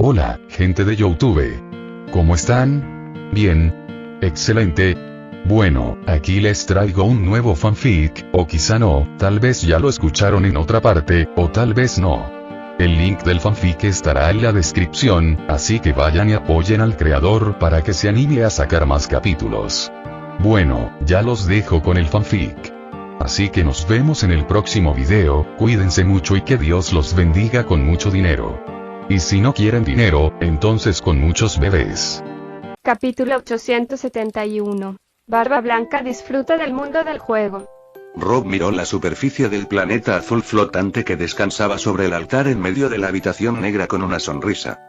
Hola, gente de YouTube. ¿Cómo están? Bien. Excelente. Bueno, aquí les traigo un nuevo fanfic, o quizá no, tal vez ya lo escucharon en otra parte, o tal vez no. El link del fanfic estará en la descripción, así que vayan y apoyen al creador para que se anime a sacar más capítulos. Bueno, ya los dejo con el fanfic. Así que nos vemos en el próximo video, cuídense mucho y que Dios los bendiga con mucho dinero. Y si no quieren dinero, entonces con muchos bebés. Capítulo 871. Barba Blanca disfruta del mundo del juego. Rob miró la superficie del planeta azul flotante que descansaba sobre el altar en medio de la habitación negra con una sonrisa.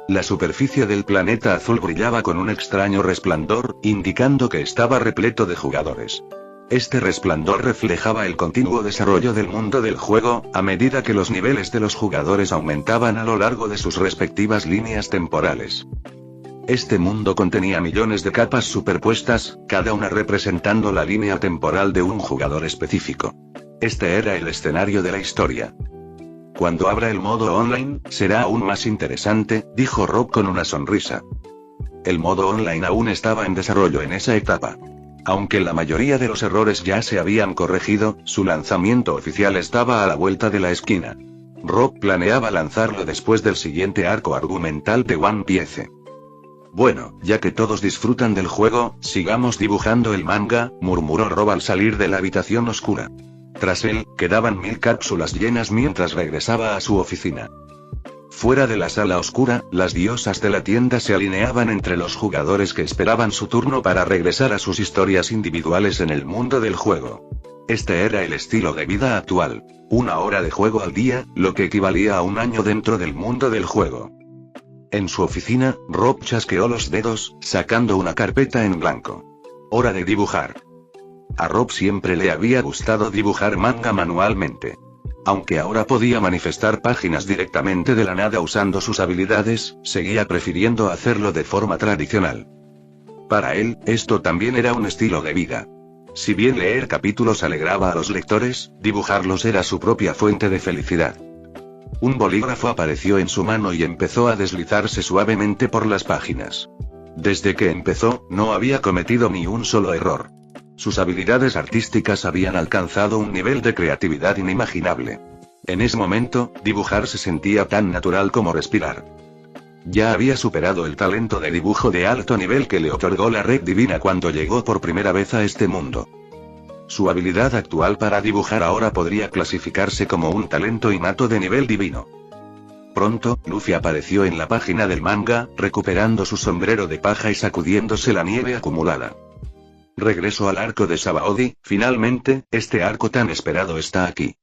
La superficie del planeta azul brillaba con un extraño resplandor, indicando que estaba repleto de jugadores. Este resplandor reflejaba el continuo desarrollo del mundo del juego, a medida que los niveles de los jugadores aumentaban a lo largo de sus respectivas líneas temporales. Este mundo contenía millones de capas superpuestas, cada una representando la línea temporal de un jugador específico. Este era el escenario de la historia. Cuando abra el modo online, será aún más interesante, dijo Rob con una sonrisa. El modo online aún estaba en desarrollo en esa etapa. Aunque la mayoría de los errores ya se habían corregido, su lanzamiento oficial estaba a la vuelta de la esquina. Rob planeaba lanzarlo después del siguiente arco argumental de One Piece. Bueno, ya que todos disfrutan del juego, sigamos dibujando el manga, murmuró Rob al salir de la habitación oscura. Tras él, quedaban 1000 cápsulas llenas mientras regresaba a su oficina. Fuera de la sala oscura, las diosas de la tienda se alineaban entre los jugadores que esperaban su turno para regresar a sus historias individuales en el mundo del juego. Este era el estilo de vida actual. 1 hora de juego al día, lo que equivalía a un año dentro del mundo del juego. En su oficina, Rob chasqueó los dedos, sacando una carpeta en blanco. Hora de dibujar. A Rob siempre le había gustado dibujar manga manualmente. Aunque ahora podía manifestar páginas directamente de la nada usando sus habilidades, seguía prefiriendo hacerlo de forma tradicional. Para él, esto también era un estilo de vida. Si bien leer capítulos alegraba a los lectores, dibujarlos era su propia fuente de felicidad. Un bolígrafo apareció en su mano y empezó a deslizarse suavemente por las páginas. Desde que empezó, no había cometido ni un solo error. Sus habilidades artísticas habían alcanzado un nivel de creatividad inimaginable. En ese momento, dibujar se sentía tan natural como respirar. Ya había superado el talento de dibujo de alto nivel que le otorgó la red divina cuando llegó por primera vez a este mundo. Su habilidad actual para dibujar ahora podría clasificarse como un talento innato de nivel divino. Pronto, Luffy apareció en la página del manga, recuperando su sombrero de paja y sacudiéndose la nieve acumulada. Regreso al arco de Sabaody, finalmente, este arco tan esperado está aquí.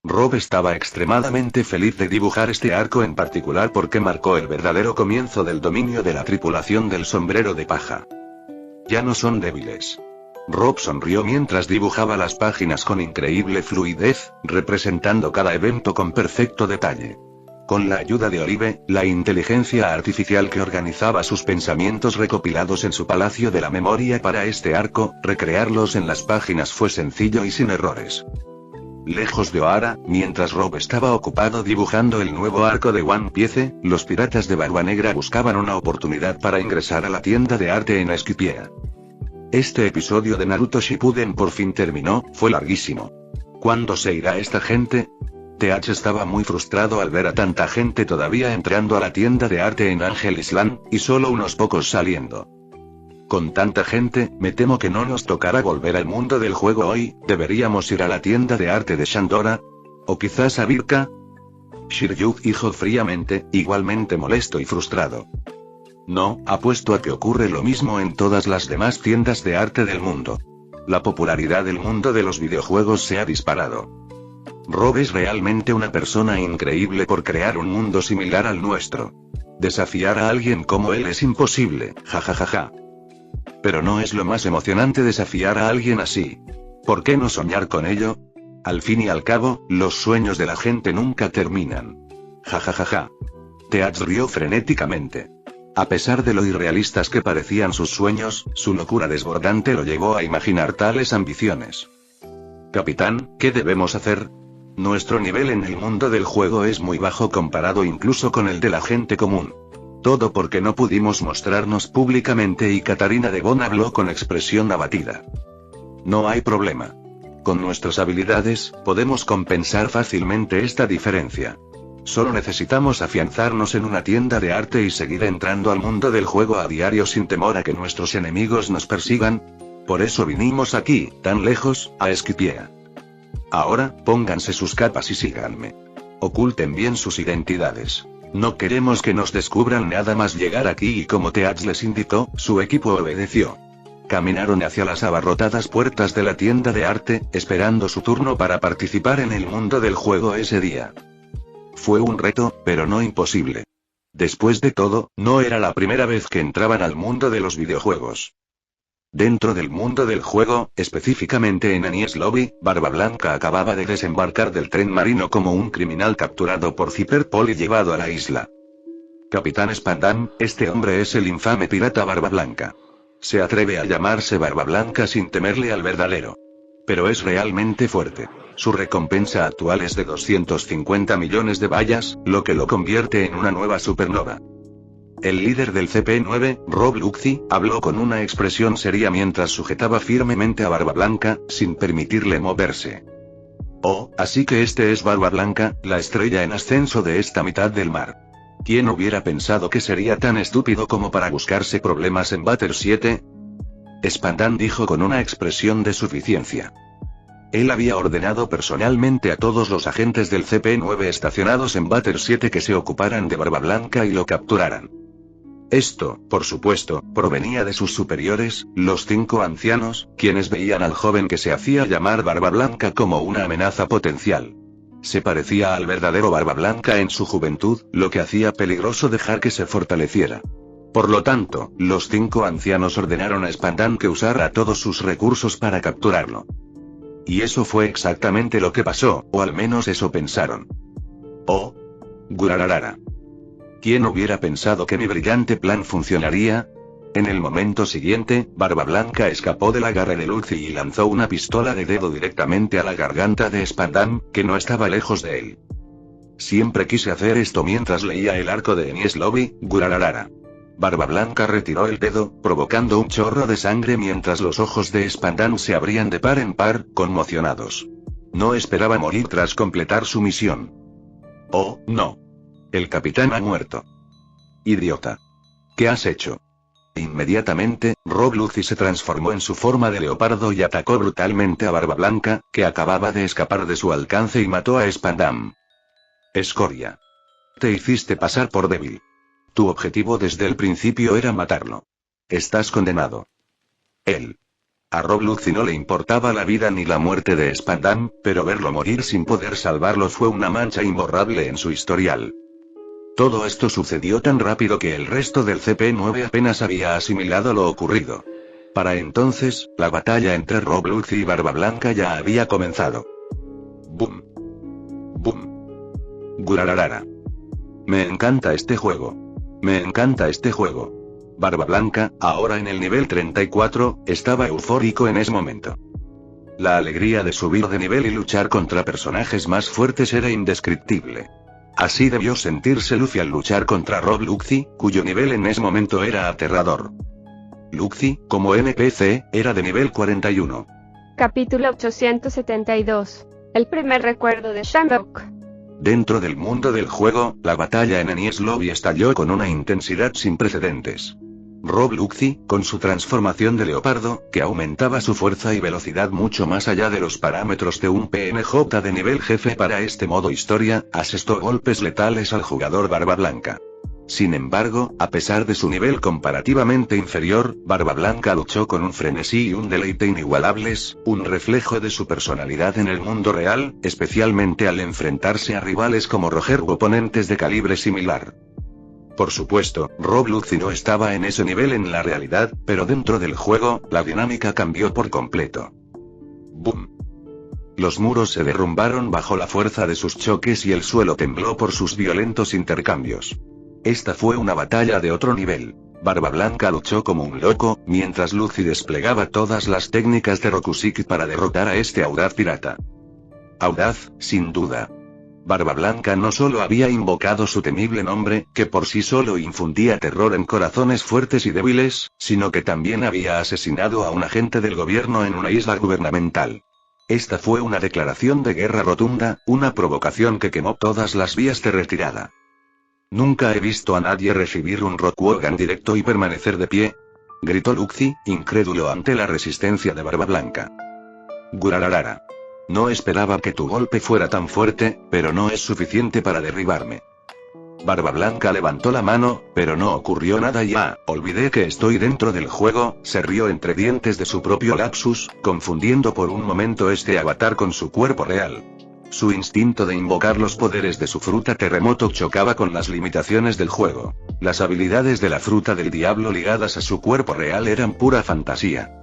Rob estaba extremadamente feliz de dibujar este arco en particular porque marcó el verdadero comienzo del dominio de la tripulación del sombrero de paja. Ya no son débiles. Rob sonrió mientras dibujaba las páginas con increíble fluidez, representando cada evento con perfecto detalle. Con la ayuda de Olive, la inteligencia artificial que organizaba sus pensamientos recopilados en su palacio de la memoria para este arco, recrearlos en las páginas fue sencillo y sin errores. Lejos de Ohara, mientras Rob estaba ocupado dibujando el nuevo arco de One Piece, los piratas de Barba Negra buscaban una oportunidad para ingresar a la tienda de arte en Skypiea. Este episodio de Naruto Shippuden por fin terminó, fue larguísimo. ¿Cuándo se irá esta gente? TH estaba muy frustrado al ver a tanta gente todavía entrando a la tienda de arte en Angel Island, y solo unos pocos saliendo. Con tanta gente, me temo que no nos tocará volver al mundo del juego hoy, ¿deberíamos ir a la tienda de arte de Shandora? ¿O quizás a Birka? Shiryu dijo fríamente, igualmente molesto y frustrado. No, apuesto a que ocurre lo mismo en todas las demás tiendas de arte del mundo. La popularidad del mundo de los videojuegos se ha disparado. Rob es realmente una persona increíble por crear un mundo similar al nuestro. Desafiar a alguien como él es imposible, jajajaja. Pero no es lo más emocionante desafiar a alguien así. ¿Por qué no soñar con ello? Al fin y al cabo, los sueños de la gente nunca terminan. Jajajaja. Teach rió frenéticamente. A pesar de lo irrealistas que parecían sus sueños, su locura desbordante lo llevó a imaginar tales ambiciones. Capitán, ¿qué debemos hacer? Nuestro nivel en el mundo del juego es muy bajo comparado incluso con el de la gente común. Todo porque no pudimos mostrarnos públicamente y Katarina Devon habló con expresión abatida. No hay problema. Con nuestras habilidades, podemos compensar fácilmente esta diferencia. Solo necesitamos afianzarnos en una tienda de arte y seguir entrando al mundo del juego a diario sin temor a que nuestros enemigos nos persigan. Por eso vinimos aquí, tan lejos, a Esquipiea. Ahora, pónganse sus capas y síganme. Oculten bien sus identidades. No queremos que nos descubran nada más llegar aquí y como Teach les indicó, su equipo obedeció. Caminaron hacia las abarrotadas puertas de la tienda de arte, esperando su turno para participar en el mundo del juego ese día. Fue un reto, pero no imposible. Después de todo, no era la primera vez que entraban al mundo de los videojuegos. Dentro del mundo del juego, específicamente en Enies Lobby, Barba Blanca acababa de desembarcar del tren marino como un criminal capturado por Cyberpol y llevado a la isla. Capitán Spandam, este hombre es el infame pirata Barba Blanca. Se atreve a llamarse Barba Blanca sin temerle al verdadero. Pero es realmente fuerte. Su recompensa actual es de 250 millones de bayas, lo que lo convierte en una nueva supernova. El líder del CP9, Rob Luxy, habló con una expresión seria mientras sujetaba firmemente a Barba Blanca, sin permitirle moverse. Oh, así que este es Barba Blanca, la estrella en ascenso de esta mitad del mar. ¿Quién hubiera pensado que sería tan estúpido como para buscarse problemas en Batter 7? Spandam dijo con una expresión de suficiencia. Él había ordenado personalmente a todos los agentes del CP9 estacionados en Batter 7 que se ocuparan de Barba Blanca y lo capturaran. Esto, por supuesto, provenía de sus superiores, los 5 ancianos, quienes veían al joven que se hacía llamar Barba Blanca como una amenaza potencial. Se parecía al verdadero Barba Blanca en su juventud, lo que hacía peligroso dejar que se fortaleciera. Por lo tanto, los 5 ancianos ordenaron a Spandam que usara todos sus recursos para capturarlo. Y eso fue exactamente lo que pasó, o al menos eso pensaron. Oh. Gurararara. ¿Quién hubiera pensado que mi brillante plan funcionaría? En el momento siguiente, Barba Blanca escapó de la garra de Luxy y lanzó una pistola de dedo directamente a la garganta de Spandam, que no estaba lejos de él. Siempre quise hacer esto mientras leía el arco de Enies Lobby, Gurararara. Barba Blanca retiró el dedo, provocando un chorro de sangre mientras los ojos de Spandam se abrían de par en par, conmocionados. No esperaba morir tras completar su misión. Oh, no. El capitán ha muerto. Idiota. ¿Qué has hecho? Inmediatamente, Rob Luxy se transformó en su forma de leopardo y atacó brutalmente a Barba Blanca, que acababa de escapar de su alcance y mató a Spandam. Escoria. Te hiciste pasar por débil. Tu objetivo desde el principio era matarlo. Estás condenado. Él. A Rob Luxy no le importaba la vida ni la muerte de Spandam, pero verlo morir sin poder salvarlo fue una mancha imborrable en su historial. Todo esto sucedió tan rápido que el resto del CP9 apenas había asimilado lo ocurrido. Para entonces, la batalla entre Rob Luxy y Barba Blanca ya había comenzado. Boom. Boom. Gurararara. Me encanta este juego. Me encanta este juego. Barba Blanca, ahora en el nivel 34, estaba eufórico en ese momento. La alegría de subir de nivel y luchar contra personajes más fuertes era indescriptible. Así debió sentirse Luffy al luchar contra Rob Luxy, cuyo nivel en ese momento era aterrador. Luxy, como NPC, era de nivel 41. Capítulo 872. El primer recuerdo de Shamrock. Dentro del mundo del juego, la batalla en Enies Lobby estalló con una intensidad sin precedentes. Rob Luxy, con su transformación de leopardo, que aumentaba su fuerza y velocidad mucho más allá de los parámetros de un PNJ de nivel jefe para este modo historia, asestó golpes letales al jugador Barba Blanca. Sin embargo, a pesar de su nivel comparativamente inferior, Barba Blanca luchó con un frenesí y un deleite inigualables, un reflejo de su personalidad en el mundo real, especialmente al enfrentarse a rivales como Roger u oponentes de calibre similar. Por supuesto, Rob Luxy no estaba en ese nivel en la realidad, pero dentro del juego, la dinámica cambió por completo. Boom. Los muros se derrumbaron bajo la fuerza de sus choques y el suelo tembló por sus violentos intercambios. Esta fue una batalla de otro nivel. Barba Blanca luchó como un loco, mientras Luxy desplegaba todas las técnicas de Rokusiki para derrotar a este audaz pirata. Audaz, sin duda. Barba Blanca no solo había invocado su temible nombre, que por sí solo infundía terror en corazones fuertes y débiles, sino que también había asesinado a un agente del gobierno en una isla gubernamental. Esta fue una declaración de guerra rotunda, una provocación que quemó todas las vías de retirada. Nunca he visto a nadie recibir un Rokugan directo y permanecer de pie, gritó Luxi, incrédulo ante la resistencia de Barba Blanca. Gurararara. No esperaba que tu golpe fuera tan fuerte, pero no es suficiente para derribarme. Barba Blanca levantó la mano, pero no ocurrió nada ya. Olvidé que estoy dentro del juego, se rió entre dientes de su propio lapsus, confundiendo por un momento este avatar con su cuerpo real. Su instinto de invocar los poderes de su fruta terremoto chocaba con las limitaciones del juego. Las habilidades de la fruta del diablo ligadas a su cuerpo real eran pura fantasía.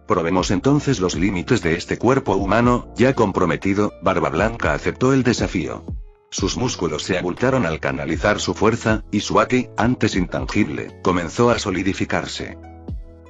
Probemos entonces los límites de este cuerpo humano, ya comprometido. Barba Blanca aceptó el desafío. Sus músculos se abultaron al canalizar su fuerza, y su Aki, antes intangible, comenzó a solidificarse.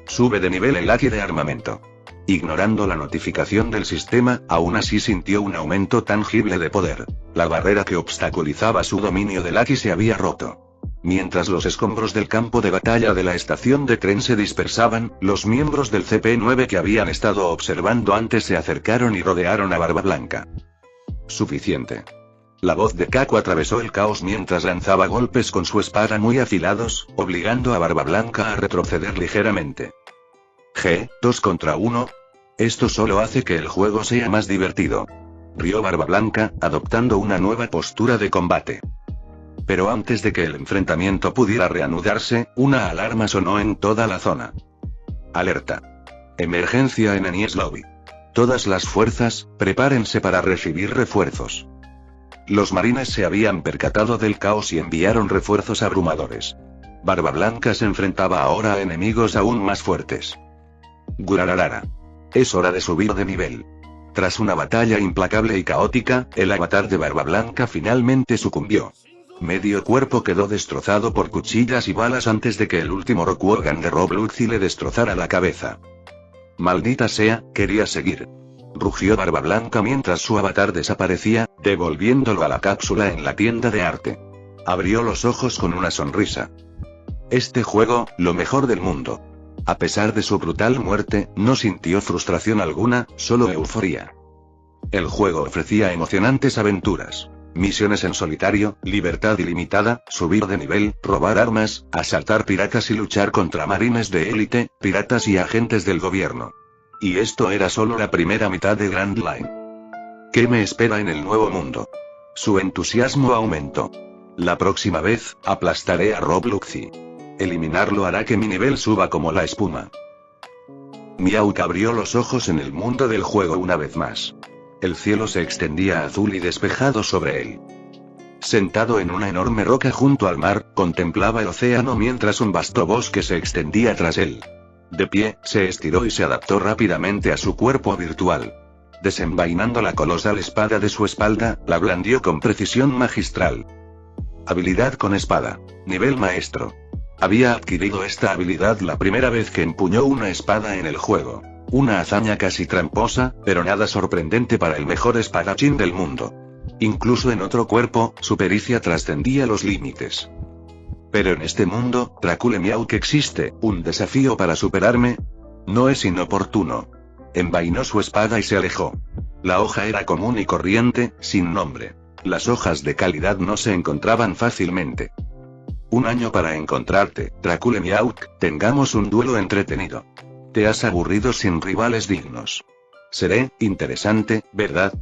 Sube de nivel el Aki de armamento. Ignorando la notificación del sistema, aún así sintió un aumento tangible de poder. La barrera que obstaculizaba su dominio del Aki se había roto. Mientras los escombros del campo de batalla de la estación de tren se dispersaban, los miembros del CP9 que habían estado observando antes se acercaron y rodearon a Barba Blanca. Suficiente. La voz de Kaku atravesó el caos mientras lanzaba golpes con su espada muy afilados, obligando a Barba Blanca a retroceder ligeramente. 2 contra 1. Esto solo hace que el juego sea más divertido. Rió Barba Blanca, adoptando una nueva postura de combate. Pero antes de que el enfrentamiento pudiera reanudarse, una alarma sonó en toda la zona. Alerta. Emergencia en Enies Lobby. Todas las fuerzas, prepárense para recibir refuerzos. Los marines se habían percatado del caos y enviaron refuerzos abrumadores. Barba Blanca se enfrentaba ahora a enemigos aún más fuertes. Gurararara. Es hora de subir de nivel. Tras una batalla implacable y caótica, el avatar de Barba Blanca finalmente sucumbió. Medio cuerpo quedó destrozado por cuchillas y balas antes de que el último Rokugan de Robluxi le destrozara la cabeza. Maldita sea, quería seguir. Rugió Barba Blanca mientras su avatar desaparecía, devolviéndolo a la cápsula en la tienda de arte. Abrió los ojos con una sonrisa. Este juego, lo mejor del mundo. A pesar de su brutal muerte, no sintió frustración alguna, solo euforía. El juego ofrecía emocionantes aventuras. Misiones en solitario, libertad ilimitada, subir de nivel, robar armas, asaltar piratas y luchar contra marines de élite, piratas y agentes del gobierno. Y esto era solo la primera mitad de Grand Line. ¿Qué me espera en el nuevo mundo? Su entusiasmo aumentó. La próxima vez, aplastaré a Robluxi. Eliminarlo hará que mi nivel suba como la espuma. Miauk abrió los ojos en el mundo del juego una vez más. El cielo se extendía azul y despejado sobre él. Sentado en una enorme roca junto al mar, contemplaba el océano mientras un vasto bosque se extendía tras él. De pie, se estiró y se adaptó rápidamente a su cuerpo virtual. Desenvainando la colosal espada de su espalda, la blandió con precisión magistral. Habilidad con espada. Nivel maestro. Había adquirido esta habilidad la primera vez que empuñó una espada en el juego. Una hazaña casi tramposa, pero nada sorprendente para el mejor espadachín del mundo. Incluso en otro cuerpo, su pericia trascendía los límites. Pero en este mundo, Dracule Miau, que existe un desafío para superarme. No es inoportuno. Envainó su espada y se alejó. La hoja era común y corriente, sin nombre. Las hojas de calidad no se encontraban fácilmente. Un año para encontrarte, Dracule Miau, tengamos un duelo entretenido. Te has aburrido sin rivales dignos. Seré interesante, ¿verdad?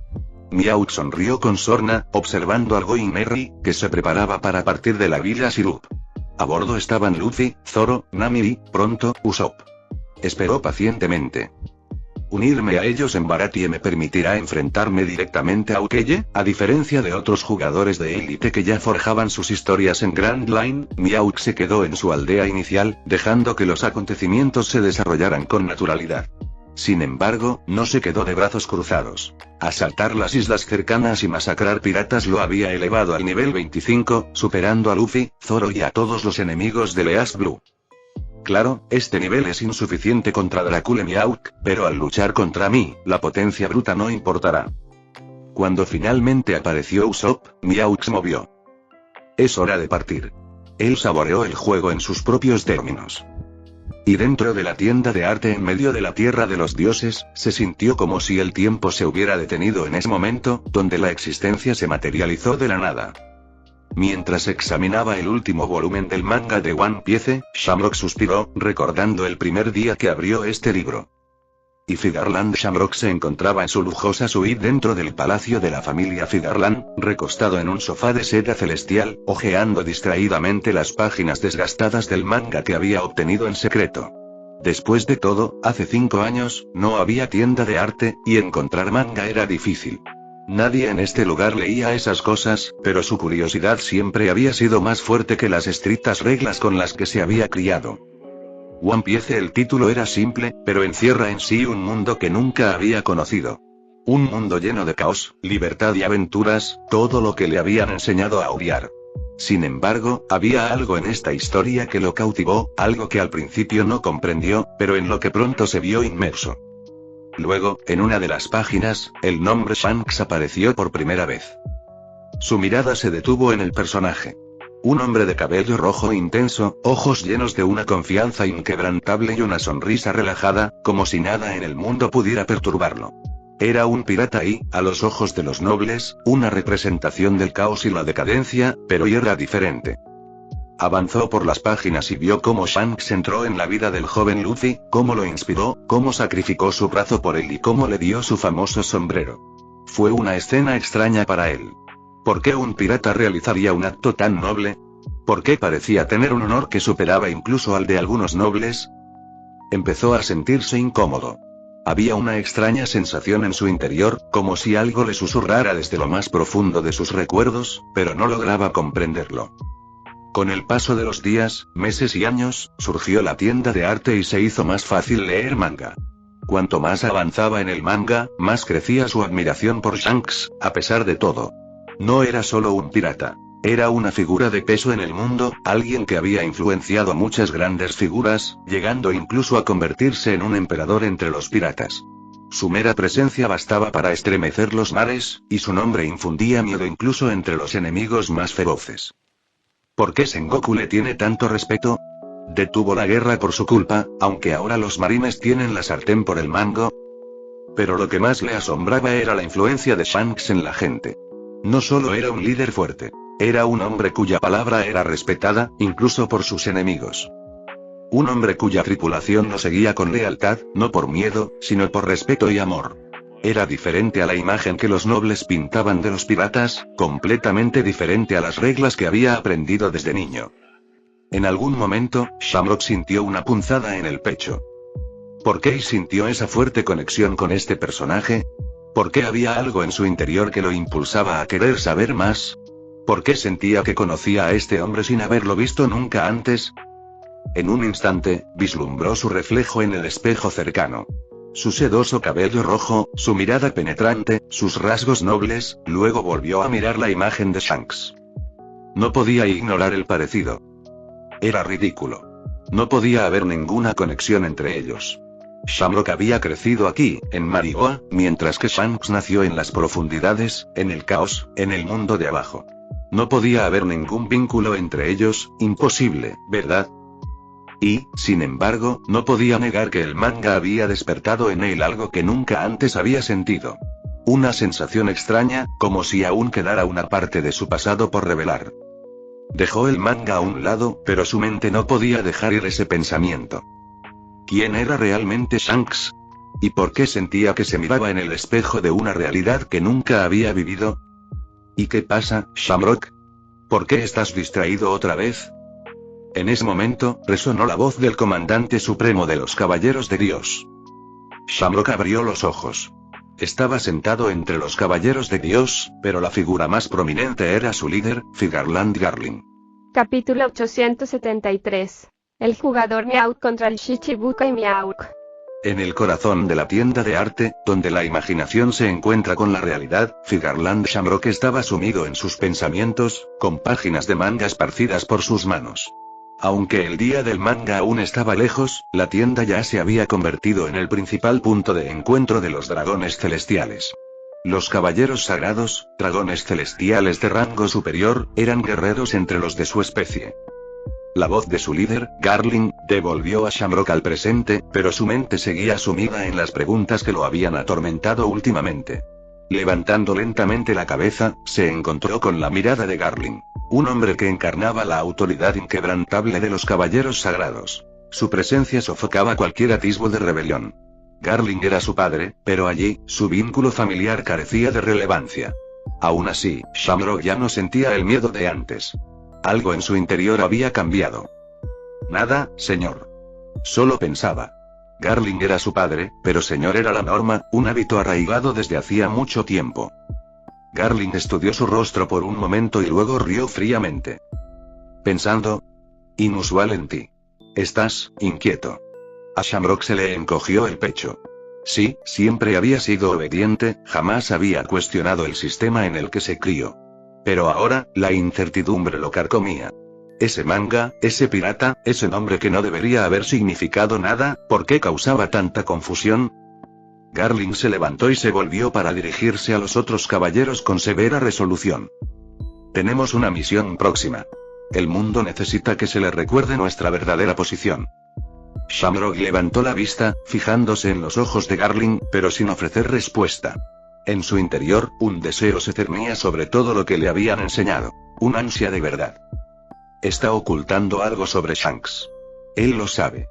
Miauk sonrió con sorna, observando al Going Merry, que se preparaba para partir de la villa Sirup. A bordo estaban Luffy, Zoro, Nami y, pronto, Usopp. Esperó pacientemente. Unirme a ellos en Baratie me permitirá enfrentarme directamente a Ukeye, a diferencia de otros jugadores de élite que ya forjaban sus historias en Grand Line. Miauk se quedó en su aldea inicial, dejando que los acontecimientos se desarrollaran con naturalidad. Sin embargo, no se quedó de brazos cruzados. Asaltar las islas cercanas y masacrar piratas lo había elevado al nivel 25, superando a Luffy, Zoro y a todos los enemigos de East Blue. Claro, este nivel es insuficiente contra Dracule Miauk, pero al luchar contra mí, la potencia bruta no importará. Cuando finalmente apareció Usopp, Miaux movió. Es hora de partir. Él saboreó el juego en sus propios términos. Y dentro de la tienda de arte en medio de la tierra de los dioses, se sintió como si el tiempo se hubiera detenido en ese momento, donde la existencia se materializó de la nada. Mientras examinaba el último volumen del manga de One Piece, Shamrock suspiró, recordando el primer día que abrió este libro. Y Figarland Shamrock se encontraba en su lujosa suite dentro del palacio de la familia Figarland, recostado en un sofá de seda celestial, hojeando distraídamente las páginas desgastadas del manga que había obtenido en secreto. Después de todo, hace 5 años, no había tienda de arte, y encontrar manga era difícil. Nadie en este lugar leía esas cosas, pero su curiosidad siempre había sido más fuerte que las estrictas reglas con las que se había criado. One Piece, el título era simple, pero encierra en sí un mundo que nunca había conocido. Un mundo lleno de caos, libertad y aventuras, todo lo que le habían enseñado a odiar. Sin embargo, había algo en esta historia que lo cautivó, algo que al principio no comprendió, pero en lo que pronto se vio inmerso. Luego, en una de las páginas, el nombre Shanks apareció por primera vez. Su mirada se detuvo en el personaje. Un hombre de cabello rojo intenso, ojos llenos de una confianza inquebrantable y una sonrisa relajada, como si nada en el mundo pudiera perturbarlo. Era un pirata y, a los ojos de los nobles, una representación del caos y la decadencia, pero era diferente. Avanzó por las páginas y vio cómo Shanks entró en la vida del joven Luffy, cómo lo inspiró, cómo sacrificó su brazo por él y cómo le dio su famoso sombrero. Fue una escena extraña para él. ¿Por qué un pirata realizaría un acto tan noble? ¿Por qué parecía tener un honor que superaba incluso al de algunos nobles? Empezó a sentirse incómodo. Había una extraña sensación en su interior, como si algo le susurrara desde lo más profundo de sus recuerdos, pero no lograba comprenderlo. Con el paso de los días, meses y años, surgió la tienda de arte y se hizo más fácil leer manga. Cuanto más avanzaba en el manga, más crecía su admiración por Shanks, a pesar de todo. No era solo un pirata. Era una figura de peso en el mundo, alguien que había influenciado a muchas grandes figuras, llegando incluso a convertirse en un emperador entre los piratas. Su mera presencia bastaba para estremecer los mares, y su nombre infundía miedo incluso entre los enemigos más feroces. ¿Por qué Sengoku le tiene tanto respeto? Detuvo la guerra por su culpa, aunque ahora los marines tienen la sartén por el mango. Pero lo que más le asombraba era la influencia de Shanks en la gente. No solo era un líder fuerte, era un hombre cuya palabra era respetada, incluso por sus enemigos. Un hombre cuya tripulación lo seguía con lealtad, no por miedo, sino por respeto y amor. Era diferente a la imagen que los nobles pintaban de los piratas, completamente diferente a las reglas que había aprendido desde niño. En algún momento, Shamrock sintió una punzada en el pecho. ¿Por qué sintió esa fuerte conexión con este personaje? ¿Por qué había algo en su interior que lo impulsaba a querer saber más? ¿Por qué sentía que conocía a este hombre sin haberlo visto nunca antes? En un instante, vislumbró su reflejo en el espejo cercano. Su sedoso cabello rojo, su mirada penetrante, sus rasgos nobles, luego volvió a mirar la imagen de Shanks. No podía ignorar el parecido. Era ridículo. No podía haber ninguna conexión entre ellos. Shamrock había crecido aquí, en Marigoa, mientras que Shanks nació en las profundidades, en el caos, en el mundo de abajo. No podía haber ningún vínculo entre ellos, imposible, ¿verdad? Y, sin embargo, no podía negar que el manga había despertado en él algo que nunca antes había sentido. Una sensación extraña, como si aún quedara una parte de su pasado por revelar. Dejó el manga a un lado, pero su mente no podía dejar ir ese pensamiento. ¿Quién era realmente Shanks? ¿Y por qué sentía que se miraba en el espejo de una realidad que nunca había vivido? ¿Y qué pasa, Shamrock? ¿Por qué estás distraído otra vez? En ese momento, resonó la voz del comandante supremo de los Caballeros de Dios. Shamrock abrió los ojos. Estaba sentado entre los Caballeros de Dios, pero la figura más prominente era su líder, Figarland Garling. Capítulo 873. El jugador Miauk contra el Shichibukai Miauk. En el corazón de la tienda de arte, donde la imaginación se encuentra con la realidad, Figarland Shamrock estaba sumido en sus pensamientos, con páginas de manga esparcidas por sus manos. Aunque el día del manga aún estaba lejos, la tienda ya se había convertido en el principal punto de encuentro de los dragones celestiales. Los caballeros sagrados, dragones celestiales de rango superior, eran guerreros entre los de su especie. La voz de su líder, Garling, devolvió a Shamrock al presente, pero su mente seguía sumida en las preguntas que lo habían atormentado últimamente. Levantando lentamente la cabeza, se encontró con la mirada de Garling. Un hombre que encarnaba la autoridad inquebrantable de los caballeros sagrados. Su presencia sofocaba cualquier atisbo de rebelión. Garling era su padre, pero allí, su vínculo familiar carecía de relevancia. Aún así, Shamrock ya no sentía el miedo de antes. Algo en su interior había cambiado. Nada, señor. Solo pensaba. Garling era su padre, pero señor era la norma, un hábito arraigado desde hacía mucho tiempo. Garling estudió su rostro por un momento y luego rió fríamente. Pensando. Inusual en ti. Estás inquieto. A Shamrock se le encogió el pecho. Sí, siempre había sido obediente, jamás había cuestionado el sistema en el que se crió. Pero ahora, la incertidumbre lo carcomía. Ese manga, ese pirata, ese nombre que no debería haber significado nada, ¿por qué causaba tanta confusión? Garling se levantó y se volvió para dirigirse a los otros caballeros con severa resolución. Tenemos una misión próxima. El mundo necesita que se le recuerde nuestra verdadera posición. Shamrock levantó la vista, fijándose en los ojos de Garling, pero sin ofrecer respuesta. En su interior, un deseo se cernía sobre todo lo que le habían enseñado. Un ansia de verdad. Está ocultando algo sobre Shanks. Él lo sabe.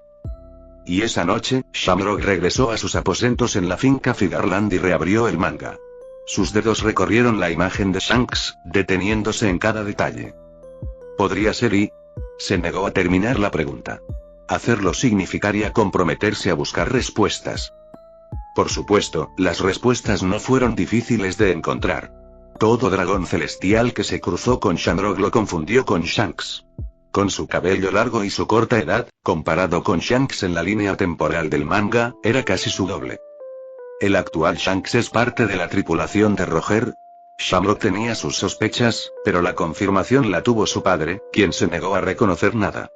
Y esa noche, Shamrock regresó a sus aposentos en la finca Figarland y reabrió el manga. Sus dedos recorrieron la imagen de Shanks, deteniéndose en cada detalle. ¿Podría ser y? Se negó a terminar la pregunta. Hacerlo significaría comprometerse a buscar respuestas. Por supuesto, las respuestas no fueron difíciles de encontrar. Todo dragón celestial que se cruzó con Shamrock lo confundió con Shanks. Con su cabello largo y su corta edad, comparado con Shanks en la línea temporal del manga, era casi su doble. ¿El actual Shanks es parte de la tripulación de Roger? Shamrock tenía sus sospechas, pero la confirmación la tuvo su padre, quien se negó a reconocer nada.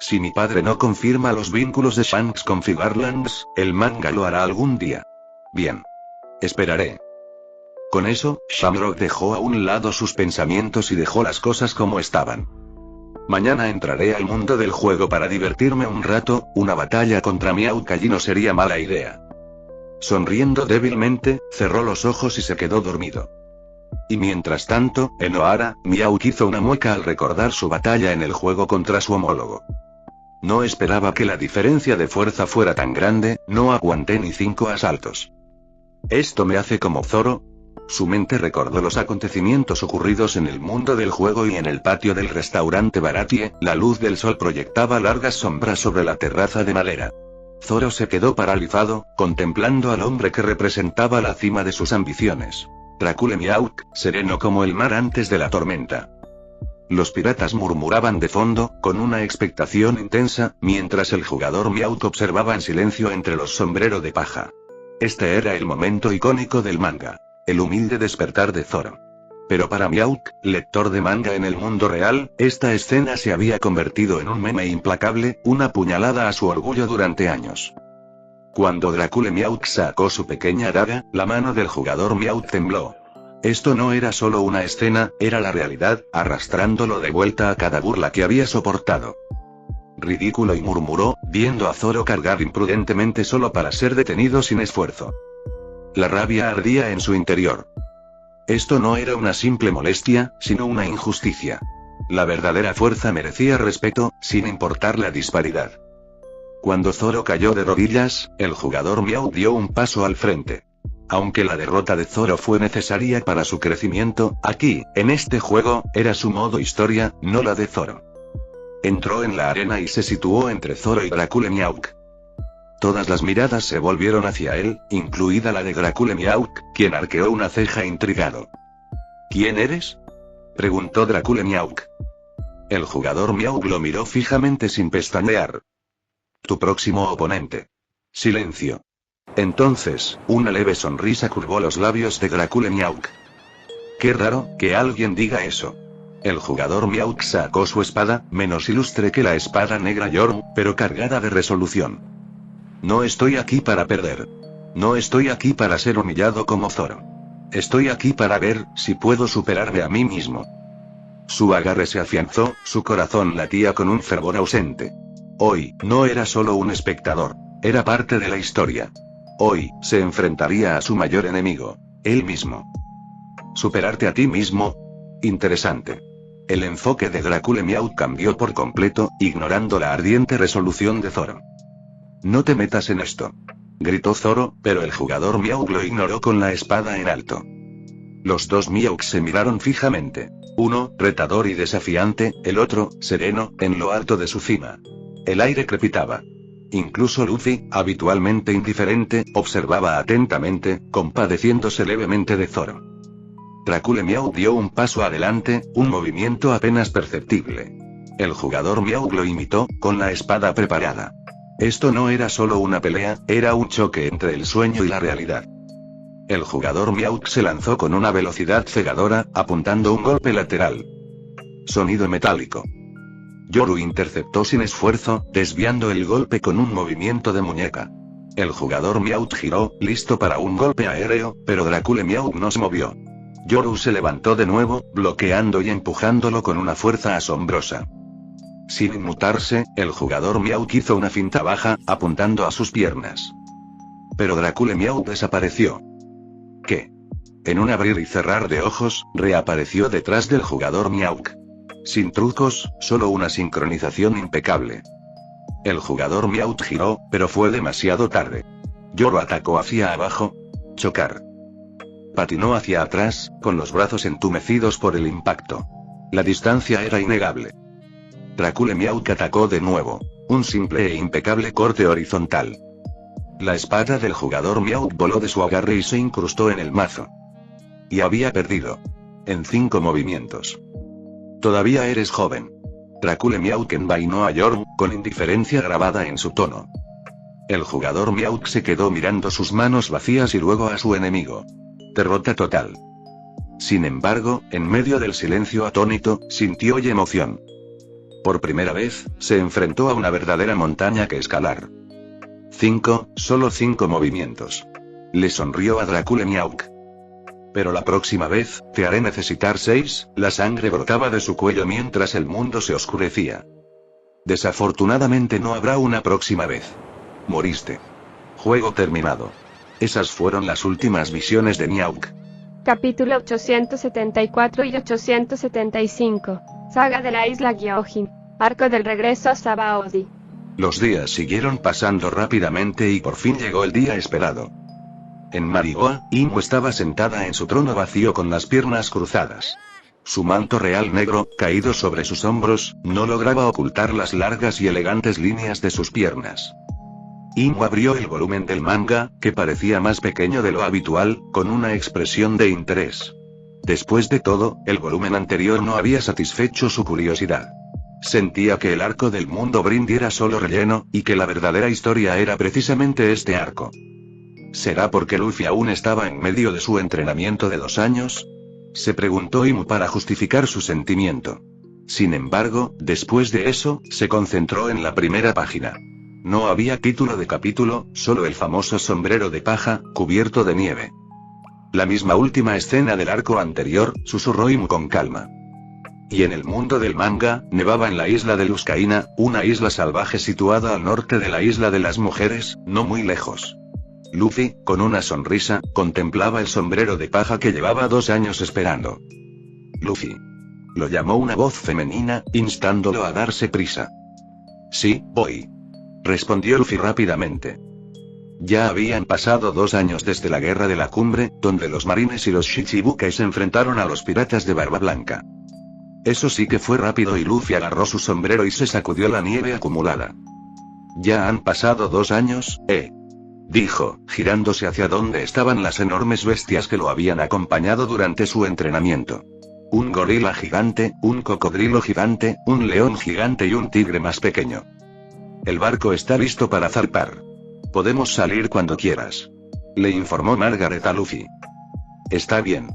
Si mi padre no confirma los vínculos de Shanks con Figarlands, el manga lo hará algún día. Bien. Esperaré. Con eso, Shamrock dejó a un lado sus pensamientos y dejó las cosas como estaban. Mañana entraré al mundo del juego para divertirme un rato, una batalla contra Meowth allí no sería mala idea. Sonriendo débilmente, cerró los ojos y se quedó dormido. Y mientras tanto, en Ohara, Meowth hizo una mueca al recordar su batalla en el juego contra su homólogo. No esperaba que la diferencia de fuerza fuera tan grande, no aguanté ni 5 asaltos. ¿Esto me hace como Zoro? Su mente recordó los acontecimientos ocurridos en el mundo del juego y en el patio del restaurante Baratie, la luz del sol proyectaba largas sombras sobre la terraza de madera. Zoro se quedó paralizado, contemplando al hombre que representaba la cima de sus ambiciones. Dracule Meowth, sereno como el mar antes de la tormenta. Los piratas murmuraban de fondo, con una expectación intensa, mientras el jugador Meowth observaba en silencio entre los sombreros de paja. Este era el momento icónico del manga. El humilde despertar de Zoro. Pero para Meowth, lector de manga en el mundo real, esta escena se había convertido en un meme implacable, una puñalada a su orgullo durante años. Cuando Dracule Meowth sacó su pequeña daga, la mano del jugador Meowth tembló. Esto no era solo una escena, era la realidad, arrastrándolo de vuelta a cada burla que había soportado. Ridículo, y murmuró, viendo a Zoro cargar imprudentemente solo para ser detenido sin esfuerzo. La rabia ardía en su interior. Esto no era una simple molestia, sino una injusticia. La verdadera fuerza merecía respeto, sin importar la disparidad. Cuando Zoro cayó de rodillas, el jugador Meowth dio un paso al frente. Aunque la derrota de Zoro fue necesaria para su crecimiento, aquí, en este juego, era su modo historia, no la de Zoro. Entró en la arena y se situó entre Zoro y Dracule Meowth. Todas las miradas se volvieron hacia él, incluida la de Dracule Meowth, quien arqueó una ceja intrigado. ¿Quién eres?, preguntó Dracule Meowth. El jugador Meowth lo miró fijamente sin pestañear. Tu próximo oponente. Silencio. Entonces, una leve sonrisa curvó los labios de Dracule Meowth. Qué raro, que alguien diga eso. El jugador Meowth sacó su espada, menos ilustre que la espada negra Yorm, pero cargada de resolución. No estoy aquí para perder. No estoy aquí para ser humillado como Zoro. Estoy aquí para ver si puedo superarme a mí mismo. Su agarre se afianzó, su corazón latía con un fervor ausente. Hoy, no era solo un espectador. Era parte de la historia. Hoy, se enfrentaría a su mayor enemigo. Él mismo. ¿Superarte a ti mismo? Interesante. El enfoque de Dracule Meow cambió por completo, ignorando la ardiente resolución de Zoro. No te metas en esto. Gritó Zoro, pero el jugador Meow lo ignoró con la espada en alto. Los dos Meowks se miraron fijamente. Uno, retador y desafiante, el otro, sereno, en lo alto de su cima. El aire crepitaba. Incluso Luffy, habitualmente indiferente, observaba atentamente, compadeciéndose levemente de Zoro. Dracule Meow dio un paso adelante, un movimiento apenas perceptible. El jugador Meow lo imitó, con la espada preparada. Esto no era solo una pelea, era un choque entre el sueño y la realidad. El jugador Meow se lanzó con una velocidad cegadora, apuntando un golpe lateral. Sonido metálico. Yoru interceptó sin esfuerzo, desviando el golpe con un movimiento de muñeca. El jugador Meow giró, listo para un golpe aéreo, pero Dracule Meow no se movió. Yoru se levantó de nuevo, bloqueando y empujándolo con una fuerza asombrosa. Sin inmutarse, el jugador Meow hizo una finta baja, apuntando a sus piernas. Pero Dracule Meow desapareció. ¿Qué? En un abrir y cerrar de ojos, reapareció detrás del jugador Meow. Sin trucos, solo una sincronización impecable. El jugador Meow giró, pero fue demasiado tarde. Yoru atacó hacia abajo. Chocar. Patinó hacia atrás, con los brazos entumecidos por el impacto. La distancia era innegable. Dracule Meow atacó de nuevo. Un simple e impecable corte horizontal. La espada del jugador Meow voló de su agarre y se incrustó en el mazo. Y había perdido. En 5 movimientos. Todavía eres joven. Dracule Meow envainó a Yoru, con indiferencia grabada en su tono. El jugador Meow se quedó mirando sus manos vacías y luego a su enemigo. Derrota total. Sin embargo, en medio del silencio atónito, sintió y emoción. Por primera vez, se enfrentó a una verdadera montaña que escalar. 5, solo 5 movimientos. Le sonrió a Dracule Meow. Pero la próxima vez, te haré necesitar 6, la sangre brotaba de su cuello mientras el mundo se oscurecía. Desafortunadamente no habrá una próxima vez. Moriste. Juego terminado. Esas fueron las últimas visiones de Meow. Capítulo 874 y 875. Saga de la isla Gyojin. Arco del regreso a Sabaody. Los días siguieron pasando rápidamente y por fin llegó el día esperado. En Marigoa, Imo estaba sentada en su trono vacío con las piernas cruzadas. Su manto real negro, caído sobre sus hombros, no lograba ocultar las largas y elegantes líneas de sus piernas. Imo abrió el volumen del manga, que parecía más pequeño de lo habitual, con una expresión de interés. Después de todo, el volumen anterior no había satisfecho su curiosidad. Sentía que el arco del mundo Brindi era solo relleno, y que la verdadera historia era precisamente este arco. ¿Será porque Luffy aún estaba en medio de su entrenamiento de 2 años? Se preguntó Imo para justificar su sentimiento. Sin embargo, después de eso, se concentró en la primera página. No había título de capítulo, solo el famoso sombrero de paja, cubierto de nieve. La misma última escena del arco anterior, susurró Imo con calma. Y en el mundo del manga, nevaba en la isla de Luscaina, una isla salvaje situada al norte de la isla de las mujeres, no muy lejos. Luffy, con una sonrisa, contemplaba el sombrero de paja que llevaba 2 años esperando. Luffy. Lo llamó una voz femenina, instándolo a darse prisa. Sí, voy. Respondió Luffy rápidamente. Ya habían pasado 2 años desde la guerra de la cumbre, donde los marines y los Shichibukai se enfrentaron a los piratas de Barba Blanca. Eso sí que fue rápido y Luffy agarró su sombrero y se sacudió la nieve acumulada. Ya han pasado 2 años, dijo, girándose hacia donde estaban las enormes bestias que lo habían acompañado durante su entrenamiento. Un gorila gigante, un cocodrilo gigante, un león gigante y un tigre más pequeño. El barco está listo para zarpar. Podemos salir cuando quieras. Le informó Margaret a Luffy. Está bien.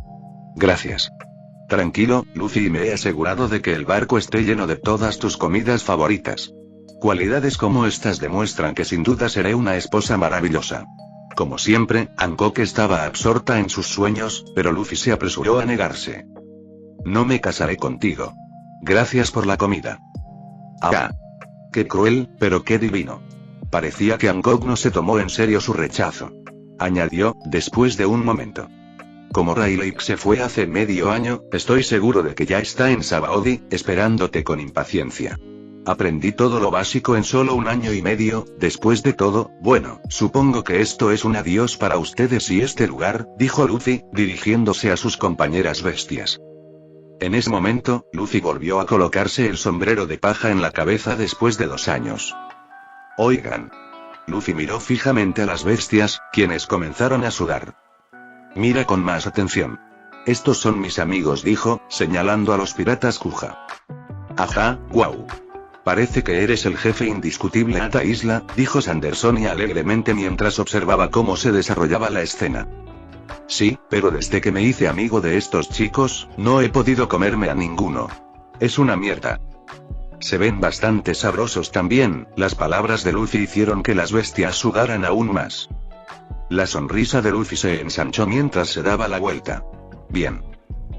Gracias. Tranquilo, Luffy, me he asegurado de que el barco esté lleno de todas tus comidas favoritas. Cualidades como estas demuestran que sin duda seré una esposa maravillosa. Como siempre, Hancock estaba absorta en sus sueños, pero Luffy se apresuró a negarse. No me casaré contigo. Gracias por la comida. Ah. Qué cruel, pero qué divino. Parecía que Hancock no se tomó en serio su rechazo. Añadió, después de un momento. Como Rayleigh se fue hace medio año, estoy seguro de que ya está en Sabaody, esperándote con impaciencia. Aprendí todo lo básico en solo 1 año y medio, después de todo, bueno, supongo que esto es un adiós para ustedes y este lugar, dijo Luffy, dirigiéndose a sus compañeras bestias. En ese momento, Luffy volvió a colocarse el sombrero de paja en la cabeza después de 2 años. Oigan. Luffy miró fijamente a las bestias, quienes comenzaron a sudar. Mira con más atención. Estos son mis amigos, dijo, señalando a los piratas Kuja. Ajá, guau. Parece que eres el jefe indiscutible de esta isla, dijo Sanderson alegremente mientras observaba cómo se desarrollaba la escena. Sí, pero desde que me hice amigo de estos chicos, no he podido comerme a ninguno. Es una mierda. Se ven bastante sabrosos también. Las palabras de Luffy hicieron que las bestias sudaran aún más. La sonrisa de Luffy se ensanchó mientras se daba la vuelta. Bien.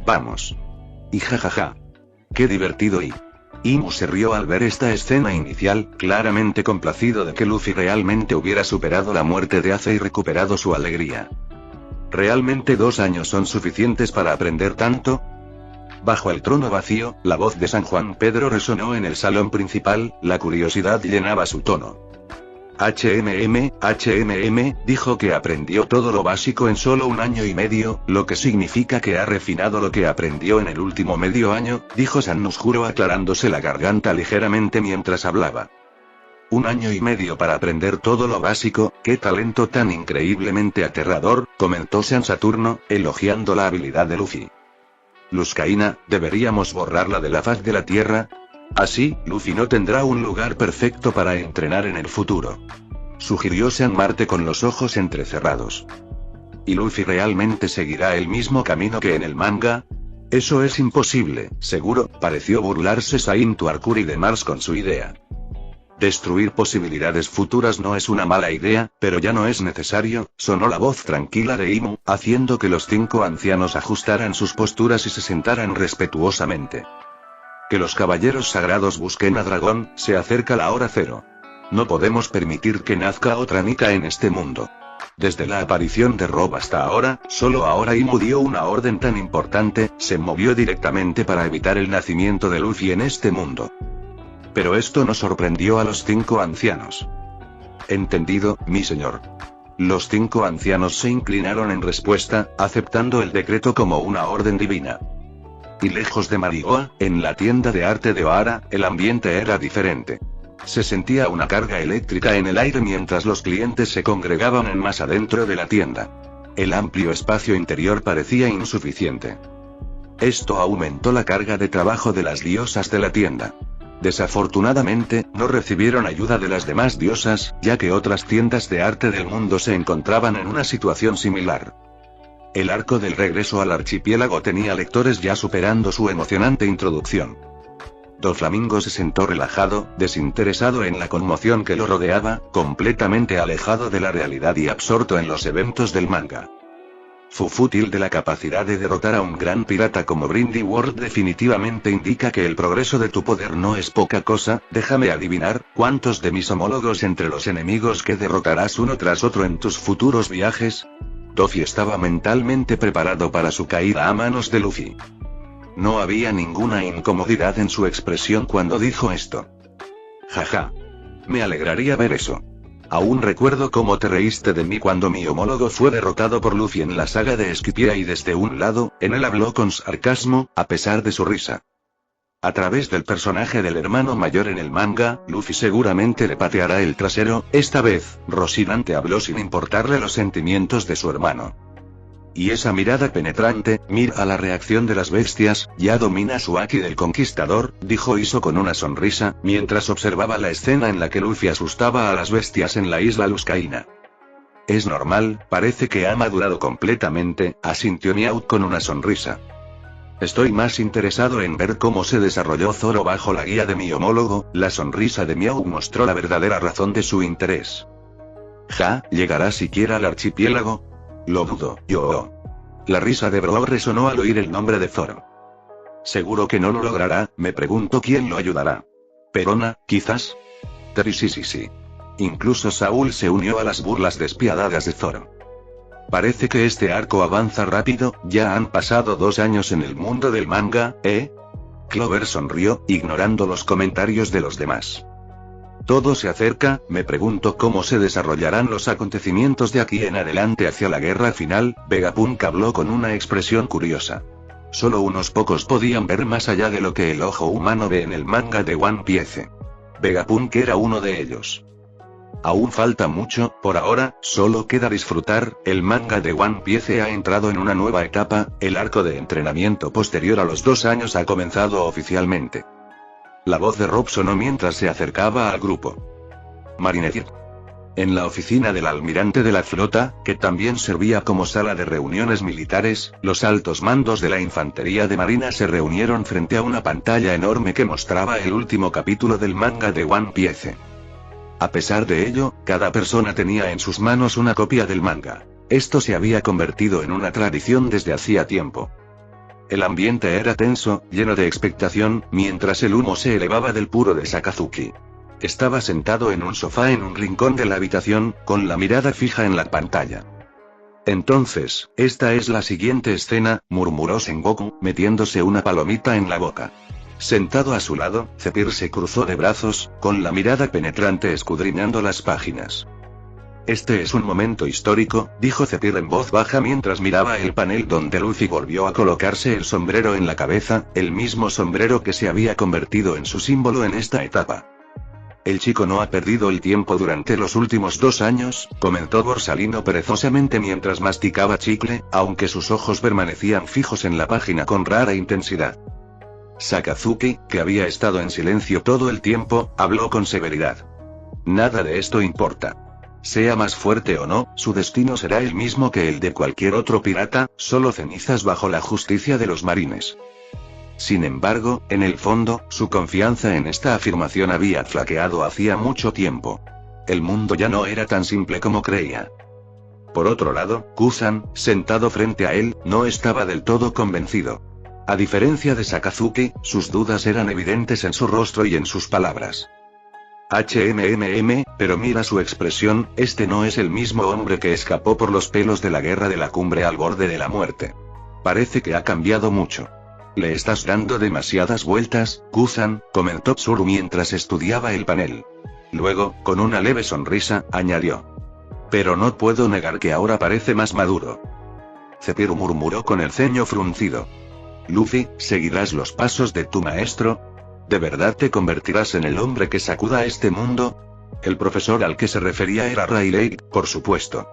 Vamos. Y jajaja. Qué divertido y... Imu se rió al ver esta escena inicial, claramente complacido de que Luffy realmente hubiera superado la muerte de Ace y recuperado su alegría. ¿Realmente 2 años son suficientes para aprender tanto? Bajo el trono vacío, la voz de San Juan Pedro resonó en el salón principal, la curiosidad llenaba su tono. HMM, dijo que aprendió todo lo básico en solo 1 año y medio, lo que significa que ha refinado lo que aprendió en el último medio año, dijo San Nusjuro aclarándose la garganta ligeramente mientras hablaba. 1 año y medio para aprender todo lo básico, qué talento tan increíblemente aterrador, comentó San Saturno, elogiando la habilidad de Luffy. Luzcaína, ¿deberíamos borrarla de la faz de la Tierra? Así, Luffy no tendrá un lugar perfecto para entrenar en el futuro. Sugirió San Marte con los ojos entrecerrados. ¿Y Luffy realmente seguirá el mismo camino que en el manga? Eso es imposible, seguro, pareció burlarse Saintu Arcuri de Mars con su idea. Destruir posibilidades futuras no es una mala idea, pero ya no es necesario, sonó la voz tranquila de Imu, haciendo que los 5 ancianos ajustaran sus posturas y se sentaran respetuosamente. Que los caballeros sagrados busquen a Dragón, se acerca la hora cero. No podemos permitir que nazca otra Nika en este mundo. Desde la aparición de Rob hasta ahora, solo ahora Imu dio una orden tan importante, se movió directamente para evitar el nacimiento de Luffy en este mundo. Pero esto no sorprendió a los 5 ancianos. Entendido, mi señor. Los 5 ancianos se inclinaron en respuesta, aceptando el decreto como una orden divina. Y lejos de Marigoa, en la tienda de arte de Ohara, el ambiente era diferente. Se sentía una carga eléctrica en el aire mientras los clientes se congregaban en masa dentro de la tienda. El amplio espacio interior parecía insuficiente. Esto aumentó la carga de trabajo de las diosas de la tienda. Desafortunadamente, no recibieron ayuda de las demás diosas, ya que otras tiendas de arte del mundo se encontraban en una situación similar. El arco del regreso al archipiélago tenía lectores ya superando su emocionante introducción. Doflamingo se sentó relajado, desinteresado en la conmoción que lo rodeaba, completamente alejado de la realidad y absorto en los eventos del manga. Fufútil de la capacidad de derrotar a un gran pirata como Brindy Ward definitivamente indica que el progreso de tu poder no es poca cosa, déjame adivinar, ¿cuántos de mis homólogos entre los enemigos que derrotarás uno tras otro en tus futuros viajes? Doffy estaba mentalmente preparado para su caída a manos de Luffy. No había ninguna incomodidad en su expresión cuando dijo esto. Jaja. Me alegraría ver eso. Aún recuerdo cómo te reíste de mí cuando mi homólogo fue derrotado por Luffy en la saga de Skypiea y desde un lado, en él habló con sarcasmo, a pesar de su risa. A través del personaje del hermano mayor en el manga, Luffy seguramente le pateará el trasero, esta vez, Rocinante habló sin importarle los sentimientos de su hermano. Y esa mirada penetrante, mira a la reacción de las bestias, ya domina su Haki del conquistador, dijo Iso con una sonrisa, mientras observaba la escena en la que Luffy asustaba a las bestias en la isla Luzcaína. Es normal, parece que ha madurado completamente, asintió Meowth con una sonrisa. Estoy más interesado en ver cómo se desarrolló Zoro bajo la guía de mi homólogo, la sonrisa de Meowth mostró la verdadera razón de su interés. ¿Llegará siquiera al archipiélago? Lo dudo, yo. La risa de Brock resonó al oír el nombre de Zoro. Seguro que no lo logrará, me pregunto quién lo ayudará. Perona, quizás. Terry sí. Incluso Saúl se unió a las burlas despiadadas de Zoro. Parece que este arco avanza rápido, ya han pasado 2 años en el mundo del manga, ¿eh? Clover sonrió, ignorando los comentarios de los demás. Todo se acerca, me pregunto cómo se desarrollarán los acontecimientos de aquí en adelante hacia la guerra final. Vegapunk habló con una expresión curiosa. Solo unos pocos podían ver más allá de lo que el ojo humano ve en el manga de One Piece. Vegapunk era uno de ellos. Aún falta mucho, por ahora, solo queda disfrutar. El manga de One Piece ha entrado en una nueva etapa, el arco de entrenamiento posterior a los 2 años ha comenzado oficialmente. La voz de Rob sonó mientras se acercaba al grupo. Marinetti. En la oficina del almirante de la flota, que también servía como sala de reuniones militares, los altos mandos de la infantería de marina se reunieron frente a una pantalla enorme que mostraba el último capítulo del manga de One Piece. A pesar de ello, cada persona tenía en sus manos una copia del manga. Esto se había convertido en una tradición desde hacía tiempo. El ambiente era tenso, lleno de expectación, mientras el humo se elevaba del puro de Sakazuki. Estaba sentado en un sofá en un rincón de la habitación, con la mirada fija en la pantalla. Entonces, esta es la siguiente escena, murmuró Sengoku, metiéndose una palomita en la boca. Sentado a su lado, Zephyr se cruzó de brazos, con la mirada penetrante escudriñando las páginas. Este es un momento histórico, dijo Zephyr en voz baja mientras miraba el panel donde Luffy volvió a colocarse el sombrero en la cabeza, el mismo sombrero que se había convertido en su símbolo en esta etapa. El chico no ha perdido el tiempo durante los últimos 2 años, comentó Borsalino perezosamente mientras masticaba chicle, aunque sus ojos permanecían fijos en la página con rara intensidad. Sakazuki, que había estado en silencio todo el tiempo, habló con severidad. Nada de esto importa. Sea más fuerte o no, su destino será el mismo que el de cualquier otro pirata, solo cenizas bajo la justicia de los marines. Sin embargo, en el fondo, su confianza en esta afirmación había flaqueado hacía mucho tiempo. El mundo ya no era tan simple como creía. Por otro lado, Kusan, sentado frente a él, no estaba del todo convencido. A diferencia de Sakazuki, sus dudas eran evidentes en su rostro y en sus palabras. Pero mira su expresión, este no es el mismo hombre que escapó por los pelos de la guerra de la cumbre al borde de la muerte. Parece que ha cambiado mucho. Le estás dando demasiadas vueltas, Kusan, comentó Tsuru mientras estudiaba el panel. Luego, con una leve sonrisa, añadió. Pero no puedo negar que ahora parece más maduro. Zephyr murmuró con el ceño fruncido. Luffy, ¿seguirás los pasos de tu maestro? ¿De verdad te convertirás en el hombre que sacuda este mundo? El profesor al que se refería era Rayleigh, por supuesto.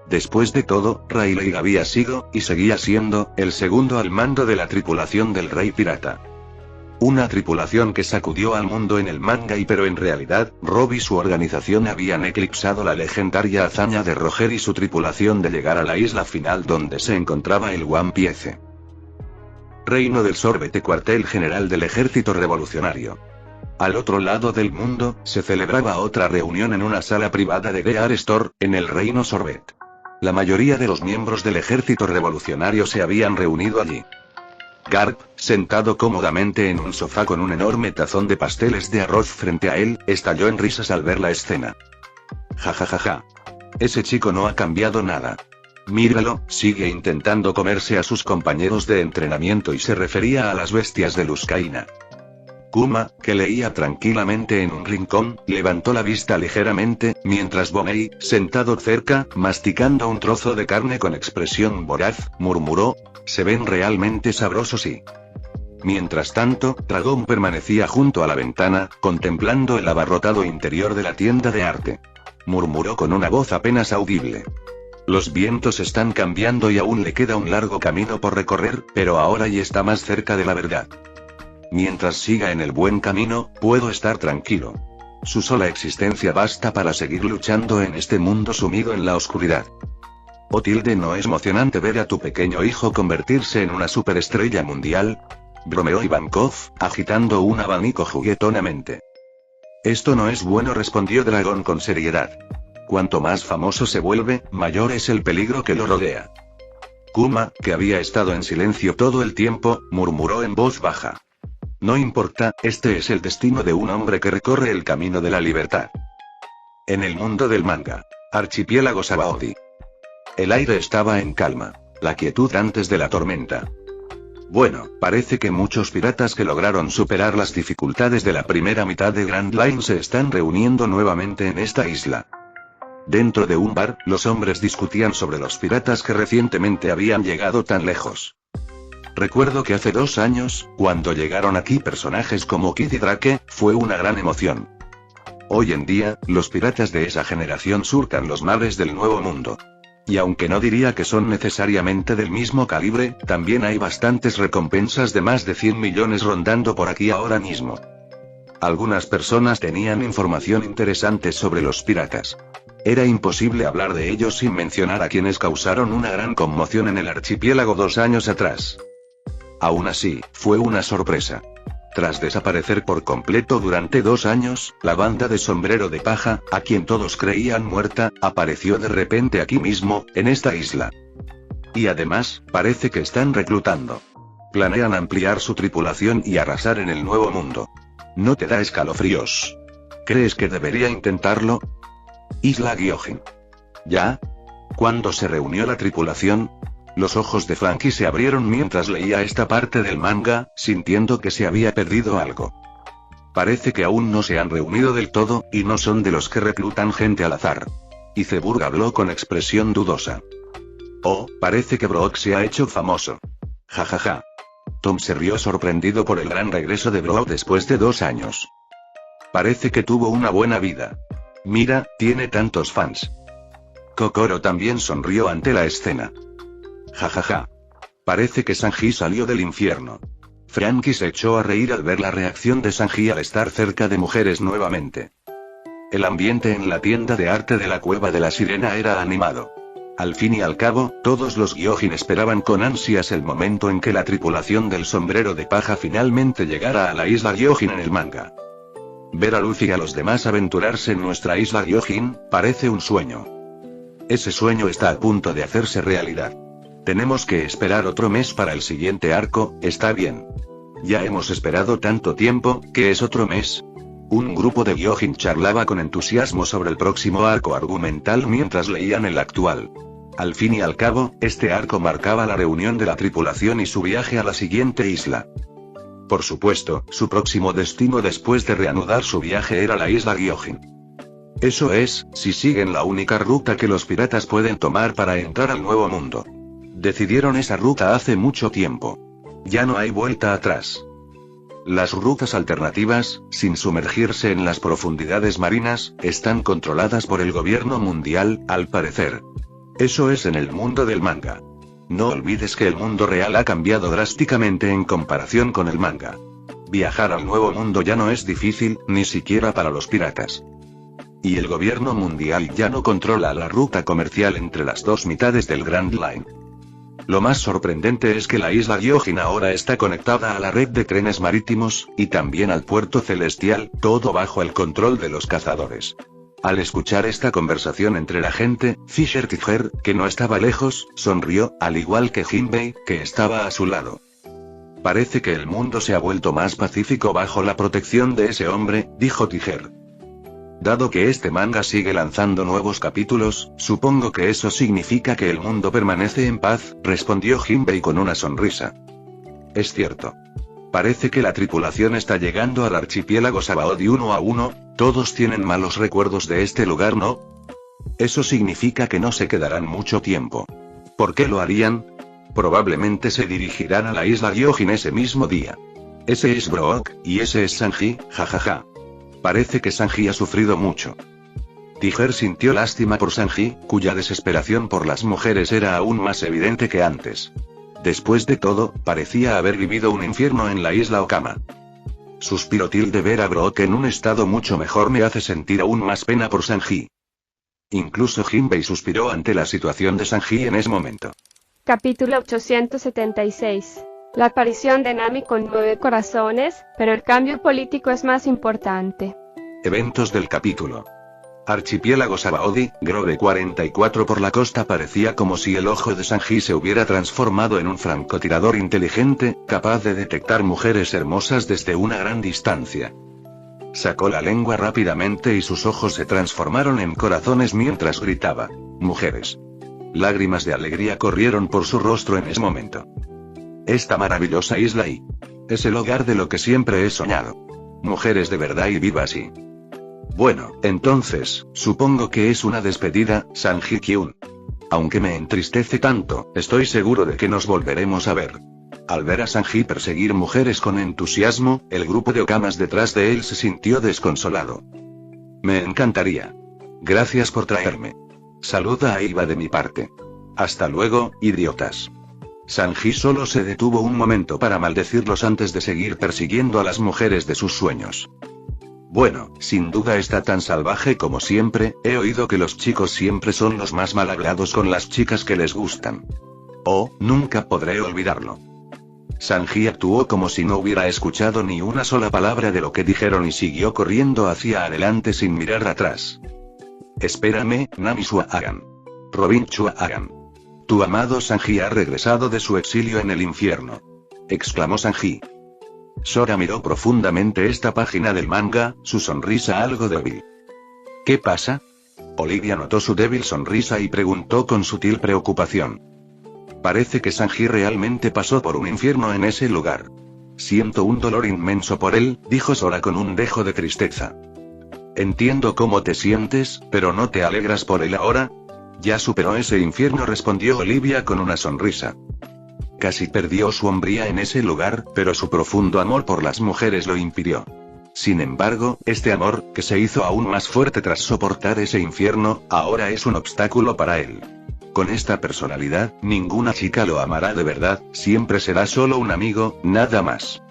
Después de todo, Rayleigh había sido, y seguía siendo, el segundo al mando de la tripulación del Rey Pirata. Una tripulación que sacudió al mundo en el manga pero en realidad, Rob y su organización habían eclipsado la legendaria hazaña de Roger y su tripulación de llegar a la isla final donde se encontraba el One Piece. Reino del Sorbete, cuartel general del ejército revolucionario. Al otro lado del mundo, se celebraba otra reunión en una sala privada de Gear Store, en el Reino Sorbet. La mayoría de los miembros del ejército revolucionario se habían reunido allí. Garp, sentado cómodamente en un sofá con un enorme tazón de pasteles de arroz frente a él, estalló en risas al ver la escena. Ja. Ese chico no ha cambiado nada. Míralo, sigue intentando comerse a sus compañeros de entrenamiento y se refería a las bestias de Luscaina. Kuma, que leía tranquilamente en un rincón, levantó la vista ligeramente, mientras Bonei, sentado cerca, masticando un trozo de carne con expresión voraz, murmuró, se ven realmente sabrosos y... Mientras tanto, Dragón permanecía junto a la ventana, contemplando el abarrotado interior de la tienda de arte. Murmuró con una voz apenas audible. Los vientos están cambiando y aún le queda un largo camino por recorrer, pero ahora ya está más cerca de la verdad. Mientras siga en el buen camino, puedo estar tranquilo. Su sola existencia basta para seguir luchando en este mundo sumido en la oscuridad. ¿No es emocionante ver a tu pequeño hijo convertirse en una superestrella mundial? Bromeó Ivankov, agitando un abanico juguetonamente. Esto no es bueno, respondió Dragón con seriedad. Cuanto más famoso se vuelve, mayor es el peligro que lo rodea. Kuma, que había estado en silencio todo el tiempo, murmuró en voz baja. No importa, este es el destino de un hombre que recorre el camino de la libertad. En el mundo del manga. Archipiélago Sabaody. El aire estaba en calma. La quietud antes de la tormenta. Bueno, parece que muchos piratas que lograron superar las dificultades de la primera mitad de Grand Line se están reuniendo nuevamente en esta isla. Dentro de un bar, los hombres discutían sobre los piratas que recientemente habían llegado tan lejos. Recuerdo que hace 2 años, cuando llegaron aquí personajes como Kid y Drake, fue una gran emoción. Hoy en día, los piratas de esa generación surcan los mares del Nuevo Mundo. Y aunque no diría que son necesariamente del mismo calibre, también hay bastantes recompensas de más de 100 millones rondando por aquí ahora mismo. Algunas personas tenían información interesante sobre los piratas. Era imposible hablar de ellos sin mencionar a quienes causaron una gran conmoción en el archipiélago 2 años atrás. Aún así, fue una sorpresa. Tras desaparecer por completo durante 2 años, la banda de Sombrero de Paja, a quien todos creían muerta, apareció de repente aquí mismo, en esta isla. Y además, parece que están reclutando. Planean ampliar su tripulación y arrasar en el Nuevo Mundo. ¿No te da escalofríos? ¿Crees que debería intentarlo? Isla Gyojin. ¿Ya? ¿Cuándo se reunió la tripulación? Los ojos de Frankie se abrieron mientras leía esta parte del manga, sintiendo que se había perdido algo. Parece que aún no se han reunido del todo, y no son de los que reclutan gente al azar. Iceburg habló con expresión dudosa. Oh, parece que Brook se ha hecho famoso. Jajaja. Tom se rió sorprendido por el gran regreso de Brook después de 2 años. Parece que tuvo una buena vida. Mira, tiene tantos fans. Kokoro también sonrió ante la escena. Jajaja. Parece que Sanji salió del infierno. Frankie se echó a reír al ver la reacción de Sanji al estar cerca de mujeres nuevamente. El ambiente en la tienda de arte de la cueva de la sirena era animado. Al fin y al cabo, todos los Gyojin esperaban con ansias el momento en que la tripulación del Sombrero de Paja finalmente llegara a la isla Gyojin en el manga. Ver a Luffy y a los demás aventurarse en nuestra isla Gyojin, parece un sueño. Ese sueño está a punto de hacerse realidad. Tenemos que esperar otro mes para el siguiente arco, está bien. Ya hemos esperado tanto tiempo, ¿qué es otro mes? Un grupo de Gyojin charlaba con entusiasmo sobre el próximo arco argumental mientras leían el actual. Al fin y al cabo, este arco marcaba la reunión de la tripulación y su viaje a la siguiente isla. Por supuesto, su próximo destino después de reanudar su viaje era la isla Gyojin. Eso es, si siguen la única ruta que los piratas pueden tomar para entrar al Nuevo Mundo. Decidieron esa ruta hace mucho tiempo. Ya no hay vuelta atrás. Las rutas alternativas, sin sumergirse en las profundidades marinas, están controladas por el gobierno mundial, al parecer. Eso es en el mundo del manga. No olvides que el mundo real ha cambiado drásticamente en comparación con el manga. Viajar al Nuevo Mundo ya no es difícil, ni siquiera para los piratas. Y el gobierno mundial ya no controla la ruta comercial entre las dos mitades del Grand Line. Lo más sorprendente es que la isla Gyojin ahora está conectada a la red de trenes marítimos, y también al puerto celestial, todo bajo el control de los cazadores. Al escuchar esta conversación entre la gente, Fisher Tiger, que no estaba lejos, sonrió, al igual que Jinbei, que estaba a su lado. Parece que el mundo se ha vuelto más pacífico bajo la protección de ese hombre, dijo Tiger. Dado que este manga sigue lanzando nuevos capítulos, supongo que eso significa que el mundo permanece en paz, respondió Jinbei con una sonrisa. Es cierto. Parece que la tripulación está llegando al archipiélago Sabaody 1 a 1, todos tienen malos recuerdos de este lugar, ¿no? Eso significa que no se quedarán mucho tiempo. ¿Por qué lo harían? Probablemente se dirigirán a la isla Gyojin ese mismo día. Ese es Brook, y ese es Sanji, jajaja. Parece que Sanji ha sufrido mucho. Tiger sintió lástima por Sanji, cuya desesperación por las mujeres era aún más evidente que antes. Después de todo, parecía haber vivido un infierno en la isla Okama. Suspiró de ver a Brook en un estado mucho mejor me hace sentir aún más pena por Sanji. Incluso Jinbei suspiró ante la situación de Sanji en ese momento. Capítulo 876. La aparición de Nami con 9 corazones, pero el cambio político es más importante. Eventos del capítulo. Archipiélago Sabaody, Grove 44. Por la costa parecía como si el ojo de Sanji se hubiera transformado en un francotirador inteligente, capaz de detectar mujeres hermosas desde una gran distancia. Sacó la lengua rápidamente y sus ojos se transformaron en corazones mientras gritaba: mujeres. Lágrimas de alegría corrieron por su rostro en ese momento. Esta maravillosa isla es el hogar de lo que siempre he soñado. Mujeres de verdad y vivas y... Bueno, entonces, supongo que es una despedida, Sanji-kyun. Aunque me entristece tanto, estoy seguro de que nos volveremos a ver. Al ver a Sanji perseguir mujeres con entusiasmo, el grupo de okamas detrás de él se sintió desconsolado. Me encantaría. Gracias por traerme. Saluda a Iva de mi parte. Hasta luego, idiotas. Sanji solo se detuvo un momento para maldecirlos antes de seguir persiguiendo a las mujeres de sus sueños. Bueno, sin duda está tan salvaje como siempre. He oído que los chicos siempre son los más malhablados con las chicas que les gustan. Oh, nunca podré olvidarlo. Sanji actuó como si no hubiera escuchado ni una sola palabra de lo que dijeron y siguió corriendo hacia adelante sin mirar atrás. Espérame, Nami Suagan. Robin Suagan. Tu amado Sanji ha regresado de su exilio en el infierno. Exclamó Sanji. Sora miró profundamente esta página del manga, su sonrisa algo débil. ¿Qué pasa? Olivia notó su débil sonrisa y preguntó con sutil preocupación. Parece que Sanji realmente pasó por un infierno en ese lugar. Siento un dolor inmenso por él, dijo Sora con un dejo de tristeza. Entiendo cómo te sientes, pero ¿no te alegras por él ahora? Ya superó ese infierno, respondió Olivia con una sonrisa. Casi perdió su hombría en ese lugar, pero su profundo amor por las mujeres lo impidió. Sin embargo, este amor, que se hizo aún más fuerte tras soportar ese infierno, ahora es un obstáculo para él. Con esta personalidad, ninguna chica lo amará de verdad, siempre será solo un amigo, nada más.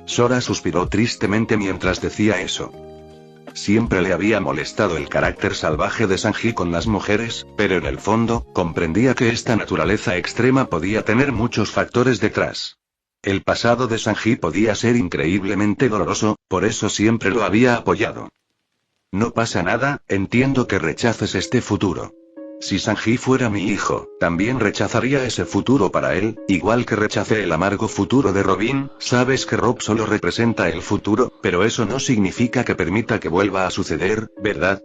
Sora suspiró tristemente mientras decía eso. Siempre le había molestado el carácter salvaje de Sanji con las mujeres, pero en el fondo, comprendía que esta naturaleza extrema podía tener muchos factores detrás. El pasado de Sanji podía ser increíblemente doloroso, por eso siempre lo había apoyado. No pasa nada, entiendo que rechaces este futuro. Si Sanji fuera mi hijo, también rechazaría ese futuro para él, igual que rechacé el amargo futuro de Robin. Sabes que Rob solo representa el futuro, pero eso no significa que permita que vuelva a suceder, ¿verdad?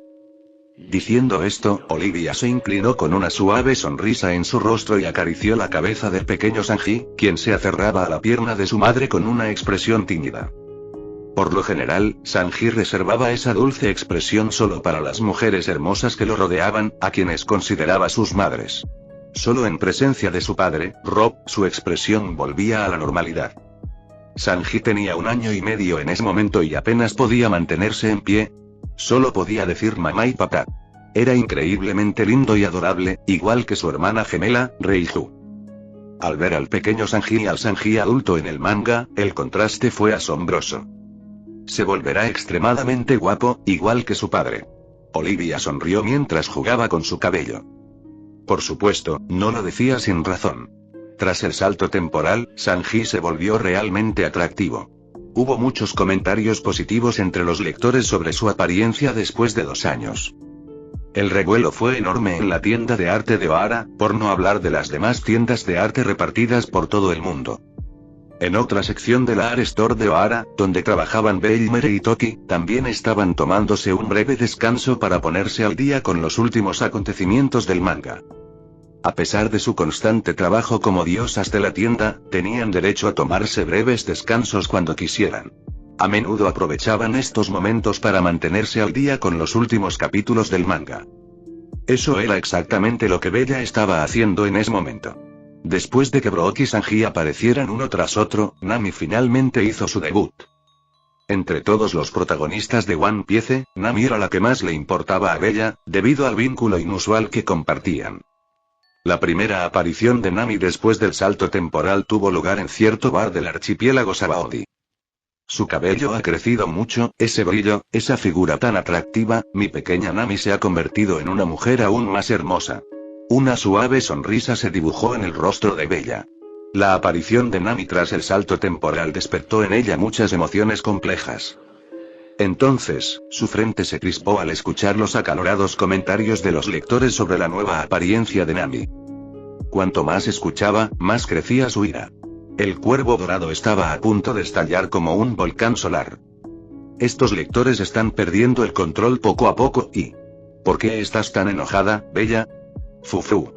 Diciendo esto, Olivia se inclinó con una suave sonrisa en su rostro y acarició la cabeza del pequeño Sanji, quien se aferraba a la pierna de su madre con una expresión tímida. Por lo general, Sanji reservaba esa dulce expresión solo para las mujeres hermosas que lo rodeaban, a quienes consideraba sus madres. Solo en presencia de su padre, Rob, su expresión volvía a la normalidad. Sanji tenía 1 año y medio en ese momento y apenas podía mantenerse en pie. Solo podía decir mamá y papá. Era increíblemente lindo y adorable, igual que su hermana gemela, Reiju. Al ver al pequeño Sanji y al Sanji adulto en el manga, el contraste fue asombroso. Se volverá extremadamente guapo, igual que su padre. Olivia sonrió mientras jugaba con su cabello. Por supuesto, no lo decía sin razón. Tras el salto temporal, Sanji se volvió realmente atractivo. Hubo muchos comentarios positivos entre los lectores sobre su apariencia después de 2 años. El revuelo fue enorme en la tienda de arte de Ohara, por no hablar de las demás tiendas de arte repartidas por todo el mundo. En otra sección de la Art Store de Ohara, donde trabajaban Bellmere y Toki, también estaban tomándose un breve descanso para ponerse al día con los últimos acontecimientos del manga. A pesar de su constante trabajo como diosas de la tienda, tenían derecho a tomarse breves descansos cuando quisieran. A menudo aprovechaban estos momentos para mantenerse al día con los últimos capítulos del manga. Eso era exactamente lo que Bella estaba haciendo en ese momento. Después de que Brook y Sanji aparecieran uno tras otro, Nami finalmente hizo su debut. Entre todos los protagonistas de One Piece, Nami era la que más le importaba a Bella, debido al vínculo inusual que compartían. La primera aparición de Nami después del salto temporal tuvo lugar en cierto bar del archipiélago Sabaody. Su cabello ha crecido mucho, ese brillo, esa figura tan atractiva, mi pequeña Nami se ha convertido en una mujer aún más hermosa. Una suave sonrisa se dibujó en el rostro de Bella. La aparición de Nami tras el salto temporal despertó en ella muchas emociones complejas. Entonces, su frente se crispó al escuchar los acalorados comentarios de los lectores sobre la nueva apariencia de Nami. Cuanto más escuchaba, más crecía su ira. El cuervo dorado estaba a punto de estallar como un volcán solar. Estos lectores están perdiendo el control poco a poco y... ¿Por qué estás tan enojada, Bella? Fufu.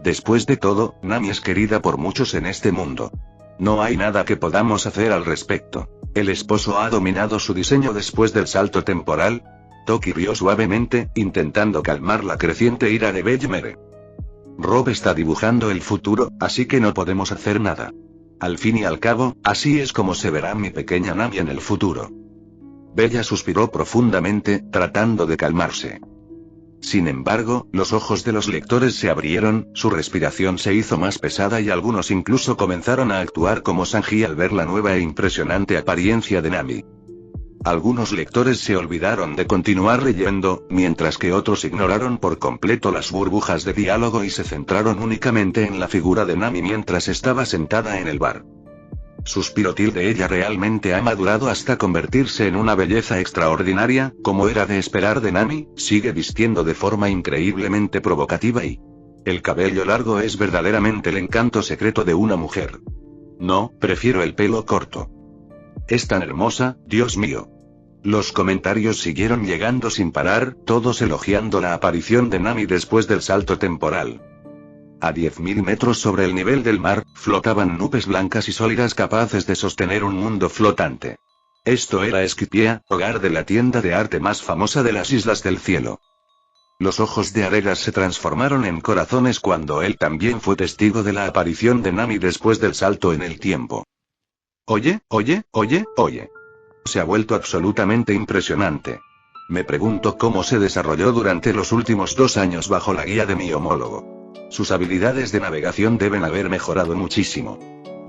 Después de todo, Nami es querida por muchos en este mundo. No hay nada que podamos hacer al respecto. ¿El esposo ha dominado su diseño después del salto temporal? Toki rió suavemente, intentando calmar la creciente ira de Bellmere. Rob está dibujando el futuro, así que no podemos hacer nada. Al fin y al cabo, así es como se verá mi pequeña Nami en el futuro. Bella suspiró profundamente, tratando de calmarse. Sin embargo, los ojos de los lectores se abrieron, su respiración se hizo más pesada y algunos incluso comenzaron a actuar como Sanji al ver la nueva e impresionante apariencia de Nami. Algunos lectores se olvidaron de continuar leyendo, mientras que otros ignoraron por completo las burbujas de diálogo y se centraron únicamente en la figura de Nami mientras estaba sentada en el bar. Suspiró tilde, ella realmente ha madurado hasta convertirse en una belleza extraordinaria, como era de esperar de Nami, sigue vistiendo de forma increíblemente provocativa y... el cabello largo es verdaderamente el encanto secreto de una mujer. No, prefiero el pelo corto. Es tan hermosa, Dios mío. Los comentarios siguieron llegando sin parar, todos elogiando la aparición de Nami después del salto temporal. A 10.000 metros sobre el nivel del mar, flotaban nubes blancas y sólidas capaces de sostener un mundo flotante. Esto era Esquipia, hogar de la tienda de arte más famosa de las Islas del Cielo. Los ojos de Aregas se transformaron en corazones cuando él también fue testigo de la aparición de Nami después del salto en el tiempo. Oye. Se ha vuelto absolutamente impresionante. Me pregunto cómo se desarrolló durante los últimos 2 años bajo la guía de mi homólogo. Sus habilidades de navegación deben haber mejorado muchísimo.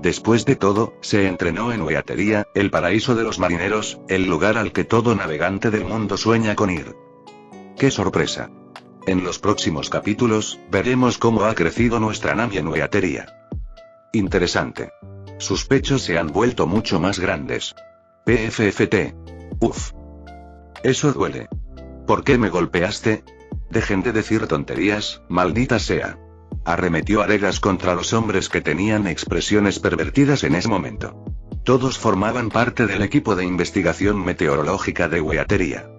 Después de todo, se entrenó en Weatería, el paraíso de los marineros, el lugar al que todo navegante del mundo sueña con ir. ¡Qué sorpresa! En los próximos capítulos, veremos cómo ha crecido nuestra Nami en Weatería. Interesante. Sus pechos se han vuelto mucho más grandes. PFFT. Uf. Eso duele. ¿Por qué me golpeaste? Dejen de decir tonterías, maldita sea. Arremetió Aregas contra los hombres que tenían expresiones pervertidas en ese momento. Todos formaban parte del equipo de investigación meteorológica de Weatería.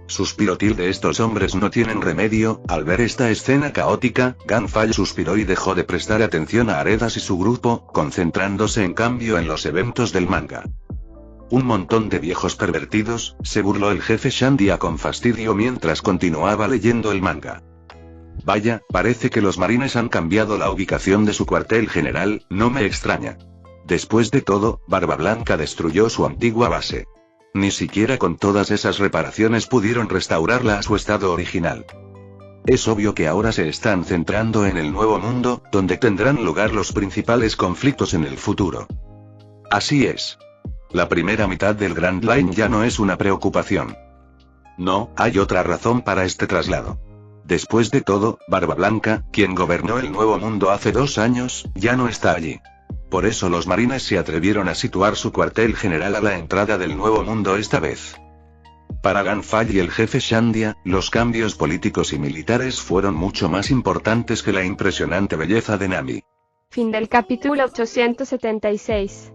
Suspiró tilde, estos hombres no tienen remedio. Al ver esta escena caótica, Gunfire suspiró y dejó de prestar atención a Aregas y su grupo, concentrándose en cambio en los eventos del manga. Un montón de viejos pervertidos, se burló el jefe Shandia con fastidio mientras continuaba leyendo el manga. Vaya, parece que los marines han cambiado la ubicación de su cuartel general, no me extraña. Después de todo, Barba Blanca destruyó su antigua base. Ni siquiera con todas esas reparaciones pudieron restaurarla a su estado original. Es obvio que ahora se están centrando en el nuevo mundo, donde tendrán lugar los principales conflictos en el futuro. Así es. La primera mitad del Grand Line ya no es una preocupación. No, hay otra razón para este traslado. Después de todo, Barba Blanca, quien gobernó el Nuevo Mundo hace 2 años, ya no está allí. Por eso los marines se atrevieron a situar su cuartel general a la entrada del Nuevo Mundo esta vez. Para Gunfire y el jefe Shandia, los cambios políticos y militares fueron mucho más importantes que la impresionante belleza de Nami. Fin del capítulo 876.